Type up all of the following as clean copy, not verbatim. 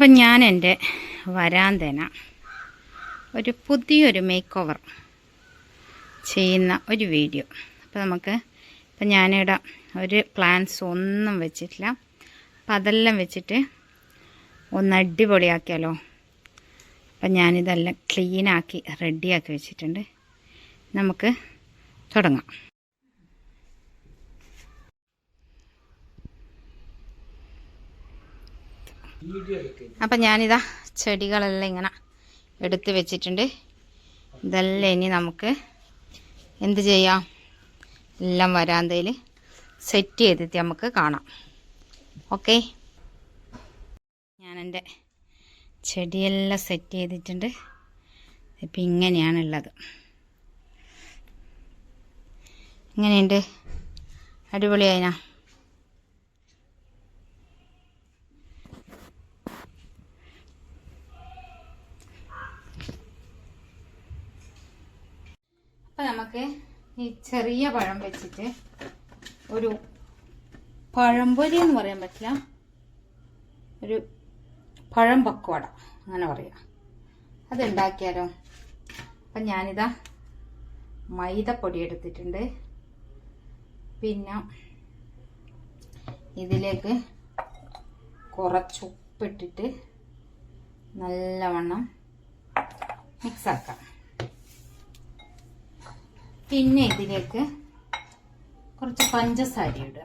അപ്പം ഞാൻ എൻ്റെ വരാന്തേന ഒരു പുതിയൊരു മേക്ക് ഓവർ ചെയ്യുന്ന ഒരു വീഡിയോ. അപ്പോൾ ഇപ്പം ഞാനിവിടെ ഒരു പ്ലാൻസ് ഒന്നും വെച്ചിട്ടില്ല. അപ്പം അതെല്ലാം വെച്ചിട്ട് ഒന്ന് അടിപൊളിയാക്കിയാലോ. അപ്പം ഞാനിതെല്ലാം ക്ലീനാക്കി റെഡിയാക്കി വെച്ചിട്ടുണ്ട്. നമുക്ക് തുടങ്ങാം. അപ്പം ഞാനിതാ ചെടികളെല്ലാം ഇങ്ങനെ എടുത്ത് വെച്ചിട്ടുണ്ട്. ഇതെല്ലാം ഇനി നമുക്ക് എന്ത് ചെയ്യാം, എല്ലാം വരാന്തയിൽ സെറ്റ് ചെയ്തിട്ട് നമുക്ക് കാണാം. ഓക്കെ, ഞാനെൻ്റെ ചെടിയെല്ലാം സെറ്റ് ചെയ്തിട്ടുണ്ട്. ഇപ്പം ഇങ്ങനെയാണുള്ളത്. ഇങ്ങനെയുണ്ട്, അടിപൊളിയായിനാ. അപ്പം നമുക്ക് ഈ ചെറിയ പഴം വെച്ചിട്ട് ഒരു പഴംപൊരി എന്ന് പറയാൻ പറ്റില്ല, ഒരു പഴം പക്വട അങ്ങനെ പറയാം, അതുണ്ടാക്കിയാലോ. അപ്പം ഞാനിതാ മൈദപ്പൊടി എടുത്തിട്ടുണ്ട്. പിന്നെ ഇതിലേക്ക് കുറച്ച് ഉപ്പിട്ടിട്ട് നല്ലവണ്ണം മിക്സാക്കാം. പിന്നെ ഇതിലേക്ക് കുറച്ച് പഞ്ചസാര ഇടുക.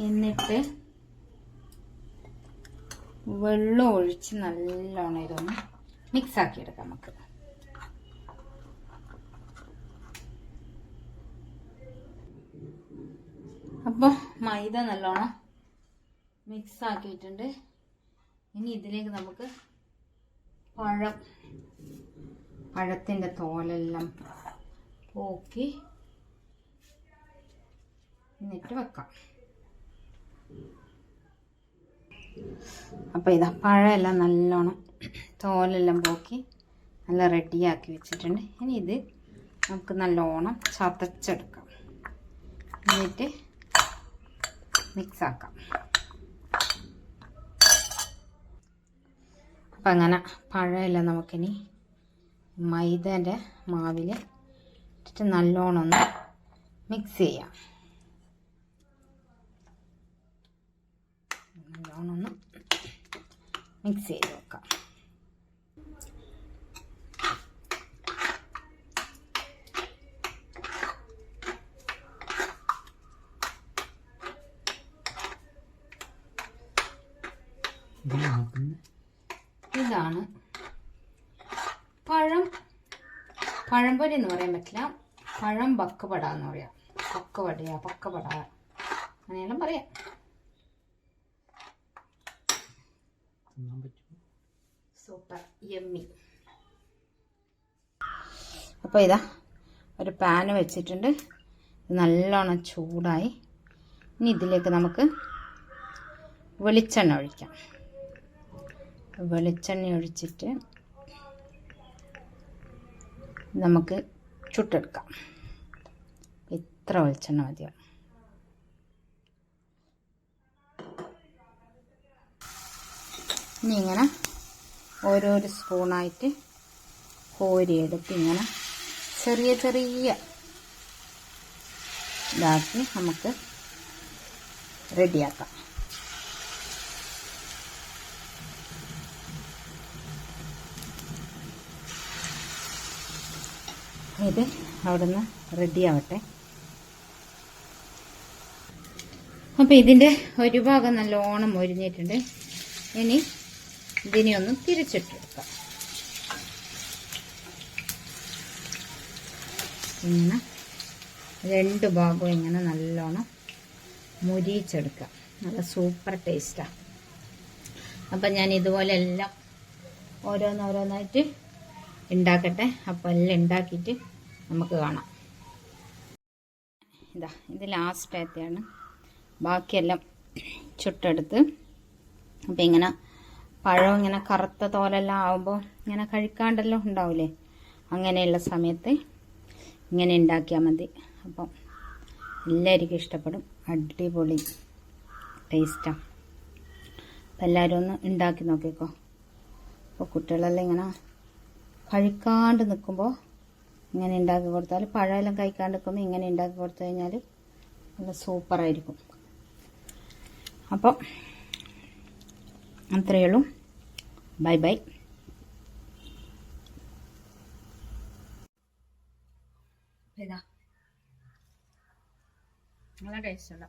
എന്നിട്ട് വെള്ളം ഒഴിച്ച് നല്ലോണം ഇതൊന്ന് മിക്സാക്കി എടുക്കാം നമുക്ക്. അപ്പോൾ മൈദ നല്ലോണം മിക്സ് ആക്കിയിട്ടുണ്ട്. ഇനി ഇതിലേക്ക് നമുക്ക് പഴത്തിൻ്റെ തോലെല്ലാം പോക്കി എന്നിട്ട് വെക്കാം. അപ്പോൾ ഇതാ പഴമെല്ലാം നല്ലോണം തോലെല്ലാം പോക്കി നല്ല റെഡിയാക്കി വെച്ചിട്ടുണ്ട്. ഇനി ഇത് നമുക്ക് നല്ലോണം ചതച്ചെടുക്കാം, എന്നിട്ട് മിക്സാക്കാം. അപ്പം അങ്ങനെ പഴമെല്ലാം നമുക്കിനി മൈദേൻ്റെ മാവിൽ ഇട്ടിട്ട് നല്ലോണം ഒന്ന് മിക്സ് ചെയ്യാം. നല്ലോണം ഒന്ന് മിക്സ് ചെയ്ത് വെക്കാം. ഇതാണ് പഴംപൊരി എന്ന് പറയാൻ പറ്റില്ല, പഴം പക്കവട എന്ന് പറയാം. പക്കവട അങ്ങനെയെല്ലാം പറയാം. Super yummy. അപ്പോൾ ഇതാ ഒരു പാന് വെച്ചിട്ടുണ്ട്, നല്ലോണം ചൂടായി. ഇനി ഇതിലേക്ക് നമുക്ക് വെളിച്ചെണ്ണ ഒഴിക്കാം. വെളിച്ചെണ്ണ ഒഴിച്ചിട്ട് നമുക്ക് ചുട്ടെടുക്കാം. ഇത്ര വെളിച്ചെണ്ണ മതിയാവും. ഇനി ഇങ്ങനെ ഓരോരോ സ്പൂണായിട്ട് കോരിയെടുത്ത് ഇങ്ങനെ ചെറിയ ഇതാക്കി നമുക്ക് റെഡിയാക്കാം. ഇത് അവിടുന്ന് റെഡിയാവട്ടെ. അപ്പോൾ ഇതിൻ്റെ ഒരു ഭാഗം നല്ലോണം മൊരിഞ്ഞിട്ടുണ്ട്. ഇനി ഇതിനെ ഒന്ന് തിരിച്ചിട്ടെടുക്കാം. ഇങ്ങനെ രണ്ട് ഭാഗവും ഇങ്ങനെ നല്ലോണം മുരിച്ചെടുക്കാം. നല്ല സൂപ്പർ ടേസ്റ്റാണ്. അപ്പം ഞാൻ ഇതുപോലെ എല്ലാം ഓരോന്നോരോന്നായിട്ട് ഉണ്ടാക്കട്ടെ. അപ്പോൾ എല്ലാം ഉണ്ടാക്കിയിട്ട് നമുക്ക് കാണാം. ഇത് ലാസ്റ്റ് ബാക്കിയെല്ലാം ചുട്ടെടുത്ത് അപ്പം ഇങ്ങനെ പഴം ഇങ്ങനെ കറുത്ത തോലെല്ലാം ആവുമ്പോൾ ഇങ്ങനെ കഴിക്കാണ്ടെല്ലാം ഉണ്ടാവില്ലേ, അങ്ങനെയുള്ള സമയത്ത് ഇങ്ങനെ ഉണ്ടാക്കിയാൽ മതി. അപ്പം എല്ലാവർക്കും ഇഷ്ടപ്പെടും, അടിപൊളി ടേസ്റ്റാണ്. അപ്പം എല്ലാവരും ഒന്ന് ഉണ്ടാക്കി നോക്കിക്കോ. അപ്പോൾ കുട്ടികളെല്ലാം ഇങ്ങനെ കഴിക്കാണ്ട് നിൽക്കുമ്പോൾ ഇങ്ങനെ ഉണ്ടാക്കി കൊടുത്താൽ, പഴമെല്ലാം കഴിക്കാണ്ട് നിൽക്കുമ്പോൾ ഇങ്ങനെ ഉണ്ടാക്കി കൊടുത്തു കഴിഞ്ഞാൽ നല്ല സൂപ്പറായിരിക്കും. അപ്പം അത്രയേ ഉള്ളൂ. Bye bye. ഇതാ നല്ല ടേസ്റ്റുള്ള.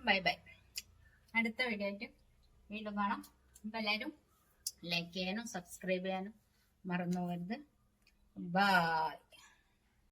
Bye bye. അടുത്ത വീഡിയോ ആയിട്ട് വീണ്ടും കാണാം. അപ്പം എല്ലാവരും ലൈക്ക് ചെയ്യാനും സബ്സ്ക്രൈബ് ചെയ്യാനും മറന്നു പോകരുത്. ബൈ.